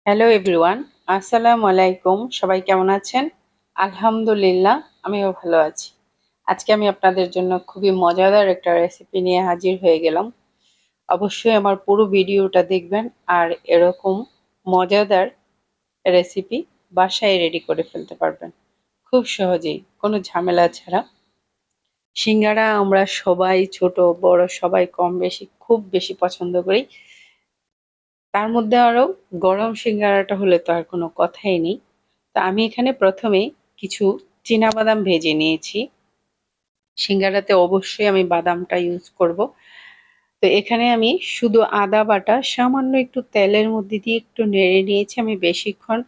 Hello everyone, আসসালামু আলাইকুম। সবাই কেমন আছেন? আলহামদুলিল্লাহ, আমিও ভালো আছি। আজকে আমি আপনাদের জন্য খুবই মজাদার একটা রেসিপি নিয়ে হাজির হয়ে গেলাম। অবশ্যই আমার পুরো ভিডিওটা দেখবেন আর এরকম মজাদার রেসিপি বাসায় রেডি করে ফেলতে পারবেন খুব সহজেই, কোনো ঝামেলা ছাড়া। সিঙ্গারা আমরা সবাই, ছোট বড় সবাই কম বেশি খুব বেশি পছন্দ করি। তার মধ্যে আরো গরম সিঙ্গারাটা হলে তো আর কোনো কথাই নেই। তো আমি এখানে প্রথমে কিছু বাদাম ভেজে নিয়েছি। সিঙ্গারাতে অবশ্যই আমি বাদামটা ইউজ করব। তো এখানে আমি শুধু আদা বাটা সামান্য একটু তেলের মধ্যে দিয়ে একটু নেড়ে নিয়েছি। আমি বেশিক্ষণ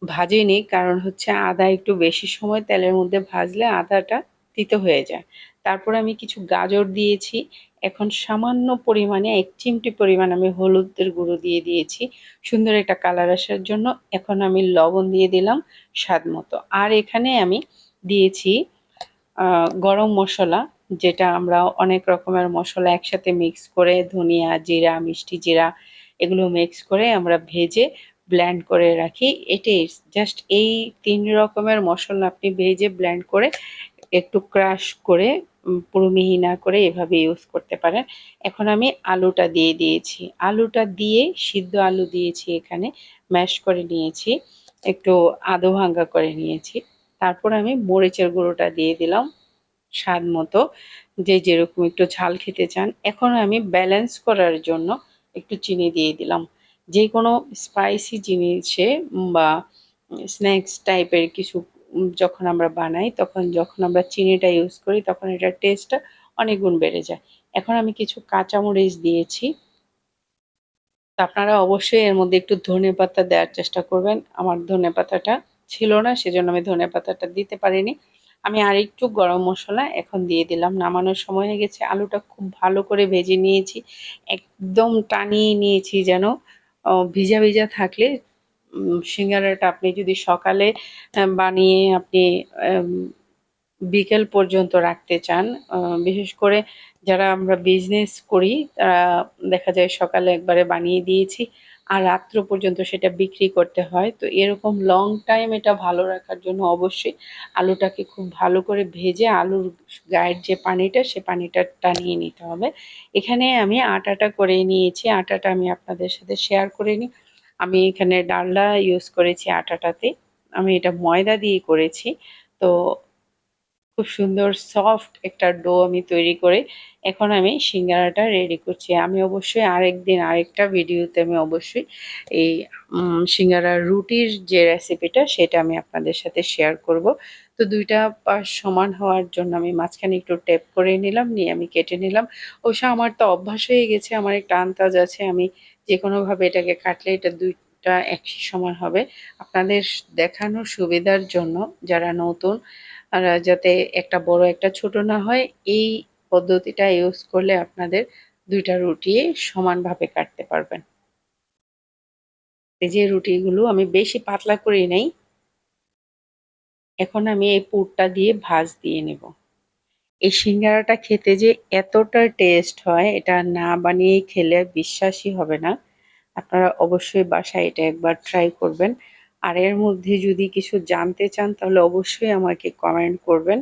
ভাজিনি, কারণ হচ্ছে আদা একটু বেশি সময় তেলের মধ্যে ভাজলে আদাটা তিতো হয়ে যায়। তারপর আমি কিছু গাজর দিয়েছি। এখন সামান্য পরিমাণে ১ চিমটি পরিমাণ আমি হলুদের গুঁড়ো দিয়ে দিয়েছি সুন্দর একটা কালার আসার জন্য। এখন আমি লবণ দিয়ে দিলাম স্বাদ মতো। আর এখানে আমি দিয়েছি গরম মসলা, যেটা আমরা অনেক রকমের মসলা একসাথে মিক্স করে ধনিয়া, জিরা, মিষ্টি জিরা এগুলো মিক্স করে আমরা ভেজে ব্লেন্ড করে রাখি। এটাই জাস্ট এই ৩ রকমের মসলা আপনি ভেজে ব্লেন্ড করে একটু ক্রাশ করে পুরো মিহি না করে এভাবে ইউজ করতে পারেন। এখন আমি আলুটা দিয়ে দিয়েছি। আলুটা দিয়ে সিদ্ধ আলু দিয়েছি, এখানে ম্যাশ করে নিয়েছি, একটু আধো ভাঙ্গা করে নিয়েছি। তারপর আমি মরিচের গুঁড়োটা দিয়ে দিলাম স্বাদ মতো, যে যেরকম একটু ঝাল খেতে চান। এখন আমি ব্যালেন্স করার জন্য একটু চিনি দিয়ে দিলাম। যে কোনো স্পাইসি জিনিসে বা স্ন্যাক্স টাইপের কিছু যখন আমরা বানাই, তখন যখন আমরা চিনিটা ইউজ করি তখন এটার টেস্টটা অনেক গুণ বেড়ে যায়। এখন আমি কিছু কাঁচামরিচ দিয়েছি। তো আপনারা অবশ্যই এর মধ্যে একটু ধনেপাতা দেওয়ার চেষ্টা করবেন। আমার ধনেপাতাটা ছিল না, সেজন্য আমি ধনেপাতাটা দিতে পারিনি। আমি আরেকটু গরম মসলা এখন দিয়ে দিলাম। নামানোর সময় হয়ে গেছে। আলুটা খুব ভালো করে ভেজে নিয়েছি, একদম টানিয়ে নিয়েছি যেন ভিজা ভিজা থাকলে সিঙ্গারাটা আপনি যদি সকালে বানিয়ে আপনি বিকেল পর্যন্ত রাখতে চান, বিশেষ করে যারা আমরা বিজনেস করি তারা দেখা যায় সকালে একবারে বানিয়ে দিয়েছি আর রাত্র পর্যন্ত সেটা বিক্রি করতে হয়। তো এরকম লং টাইম এটা ভালো রাখার জন্য অবশ্যই আলুটাকে খুব ভালো করে ভেজে আলুর গায়ের যে পানিটা সে পানিটা টানিয়ে নিতে হবে। এখানে আমি আটাটা করে নিয়েছি। আটাটা আমি আপনাদের সাথে শেয়ার করে নিই। আমি এখানে ডালডা ইউজ করেছি আটাটাতে। আমি এটা ময়দা দিয়ে করেছি। তো খুব সুন্দর সফট একটা ডো আমি তৈরি করে এখন আমি সিঙ্গারাটা রেডি করছি। আমি অবশ্যই আরেকদিন আরেকটা ভিডিওতে আমি অবশ্যই এই সিঙ্গারার রুটির যে রেসিপিটা সেটা আমি আপনাদের সাথে শেয়ার করব। তো ২ টা পাশ সমান হওয়ার জন্য আমি মাঝখানে একটু টেপ করে নিলাম, নিয়ে আমি কেটে নিলাম। অবশ্য আমার তো অভ্যাস হয়ে গেছে, আমার একটা আন্দাজ আছে আমি যেকোনোভাবে এটাকে কাটলে এটা ২ টা একই সমান হবে। আপনাদের দেখানোর সুবিধার জন্য যারা নতুন যাতে একটা বড় একটা ছোট না হয়, এই পদ্ধতিটা ইউজ করলে আপনাদের ২ টা রুটি সমানভাবে কাটতে পারবেন। এই যে রুটিগুলো আমি বেশি পাতলা করি নাই। এখন আমি এই পুরটা দিয়ে ভাঁজ দিয়ে নেব। এই সিঙ্গারাটা খেতে যে এতটা টেস্ট হয়, এটা না বানিয়ে খেলে বিশ্বাসই হবে না। আপনারা অবশ্যই বাসায় এটা একবার ট্রাই করবেন। আর এর মধ্যে যদি কিছু জানতে চান তাহলে অবশ্যই আমাকে কমেন্ট করবেন।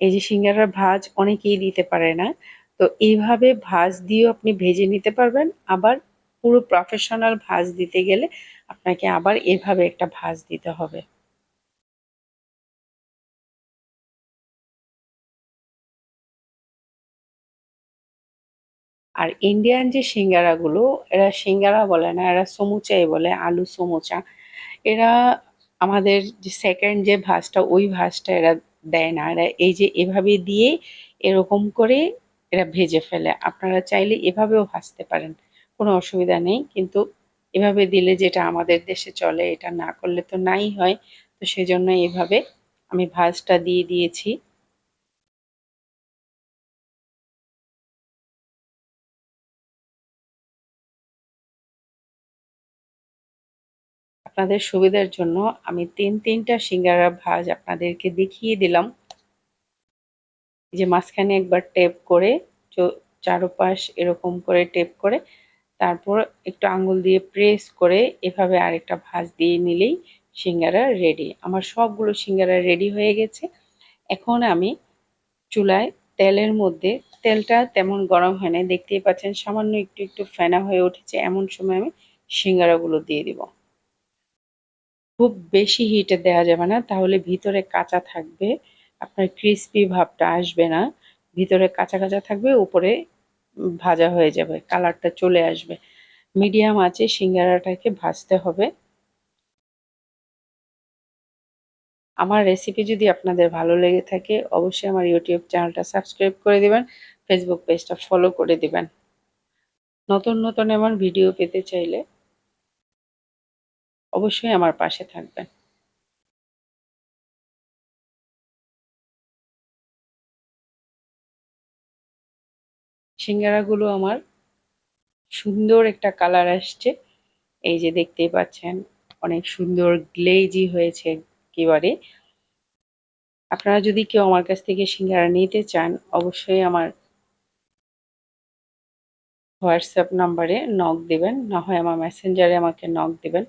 এই যে সিঙ্গারার ভাঁজ অনেকেই দিতে পারে না। তো এইভাবে ভাঁজ দিয়েও আপনি ভেজে নিতে পারবেন। আবার পুরো প্রফেশনাল ভাঁজ দিতে গেলে আপনাকে আবার এভাবে একটা ভাঁজ দিতে হবে। আর ইন্ডিয়ান যে সিঙ্গারাগুলো, এরা সিঙ্গারা বলে না, এরা সমুচাই বলে, আলু সমুচা। এরা আমাদের যে সেকেন্ড যে ভাঁজটা ওই ভাঁজটা এরা দেয় না। এরা এই যে এভাবে দিয়ে এরকম করে এরা ভেজে ফেলে। আপনারা চাইলে এভাবেও ভাজতে পারেন, কোনো অসুবিধা নেই। কিন্তু এভাবে দিলে যেটা আমাদের দেশে চলে, এটা না করলে তো নাই হয়। তো সেজন্য এভাবে আমি ভাঁজটা দিয়ে দিয়েছি। আপনাদের সুবিধার জন্য আমি ৩টা সিঙ্গারার ভাঁজ আপনাদেরকে দেখিয়ে দিলাম। যে মাঝখানে একবার টেপ করে চারপাশ এরকম করে টেপ করে তারপর একটু আঙ্গুল দিয়ে প্রেস করে এভাবে আরেকটা ভাঁজ দিয়ে নিলেই সিঙ্গারা রেডি। আমার সবগুলো সিঙ্গারা রেডি হয়ে গেছে। এখন আমি চুলায় তেলের মধ্যে, তেলটা তেমন গরম হয় নাই, দেখতেই পাচ্ছেন সামান্য একটু একটু ফেনা হয়ে উঠেছে, এমন সময় আমি সিঙ্গারাগুলো দিয়ে দিব। খুব বেশি হিটে দেওয়া যাবে না, তাহলে ভিতরে কাঁচা থাকবে, আপনার ক্রিস্পি ভাবটা আসবে না, ভিতরে কাঁচা কাঁচা থাকবে, উপরে ভাজা হয়ে যাবে, কালারটা চলে আসবে। মিডিয়াম আঁচে সিঙ্গারাটাকে ভাজতে হবে। আমার রেসিপি যদি আপনাদের ভালো লেগে থাকে অবশ্যই আমার ইউটিউব চ্যানেলটা সাবস্ক্রাইব করে দিবেন, ফেসবুক পেজটা ফলো করে দিবেন। নতুন নতুন এমন ভিডিও পেতে চাইলে অবশ্যই আমার পাশে থাকবেন। সিঙ্গারাগুলো আমার সুন্দর একটা কালার আসছে, এই যে দেখতেই পাচ্ছেন, অনেক সুন্দর গ্লেজি হয়েছে একেবারে। আপনারা যদি কেউ আমার কাছ থেকে সিঙ্গারা নিতে চান অবশ্যই আমার হোয়াটসঅ্যাপ নাম্বারে নক দিবেন, না হয় আমার মেসেঞ্জারে আমাকে নক দিবেন।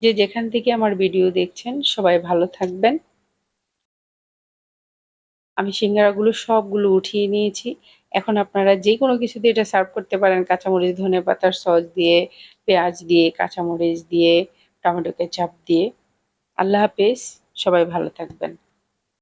যে যেখান থেকে আমার ভিডিও দেখছেন সবাই ভালো থাকবেন। আমি সিঙ্গারাগুলো সবগুলো উঠিয়ে নিয়েছি। এখন আপনারা যে কোনো কিছু দিয়ে এটা সার্ভ করতে পারেন, কাঁচামরিচ, ধনেপাতার সস দিয়ে, পেঁয়াজ দিয়ে, কাঁচামরিচ দিয়ে, টমেটো কেচাপ দিয়ে। আল্লাহ হাফেজ, সবাই ভালো থাকবেন।